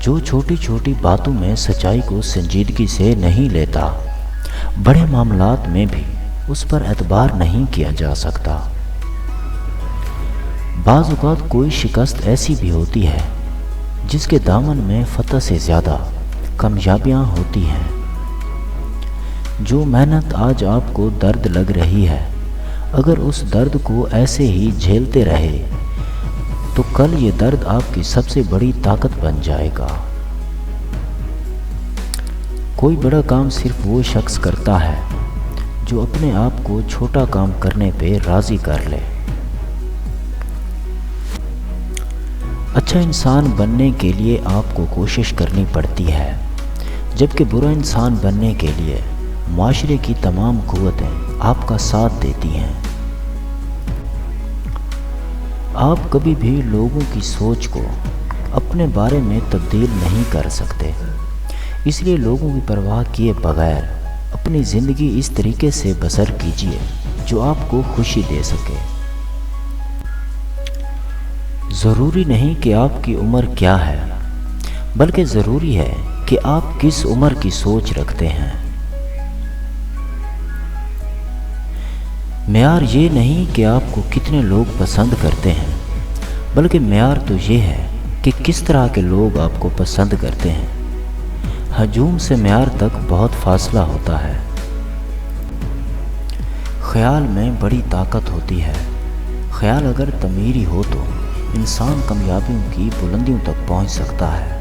جو چھوٹی چھوٹی باتوں میں سچائی کو سنجیدگی سے نہیں لیتا، بڑے معاملات میں بھی اس پر اعتبار نہیں کیا جا سکتا۔ بعض اوقات کوئی شکست ایسی بھی ہوتی ہے جس کے دامن میں فتح سے زیادہ کامیابیاں ہوتی ہیں۔ جو محنت آج آپ کو درد لگ رہی ہے، اگر اس درد کو ایسے ہی جھیلتے رہے تو کل یہ درد آپ کی سب سے بڑی طاقت بن جائے گا۔ کوئی بڑا کام صرف وہ شخص کرتا ہے جو اپنے آپ کو چھوٹا کام کرنے پہ راضی کر لے۔ اچھا انسان بننے کے لیے آپ کو کوشش کرنی پڑتی ہے، جبکہ برا انسان بننے کے لیے معاشرے کی تمام قوتیں آپ کا ساتھ دیتی ہیں۔ آپ کبھی بھی لوگوں کی سوچ کو اپنے بارے میں تبدیل نہیں کر سکتے، اس لیے لوگوں کی پرواہ کیے بغیر اپنی زندگی اس طریقے سے بسر کیجیے جو آپ کو خوشی دے سکے۔ ضروری نہیں کہ آپ کی عمر کیا ہے، بلکہ ضروری ہے کہ آپ کس عمر کی سوچ رکھتے ہیں۔ معیار یہ نہیں کہ آپ کو کتنے لوگ پسند کرتے ہیں، بلکہ معیار تو یہ ہے کہ کس طرح کے لوگ آپ کو پسند کرتے ہیں۔ ہجوم سے معیار تک بہت فاصلہ ہوتا ہے۔ خیال میں بڑی طاقت ہوتی ہے۔ خیال اگر تعمیری ہو تو انسان کامیابیوں کی بلندیوں تک پہنچ سکتا ہے۔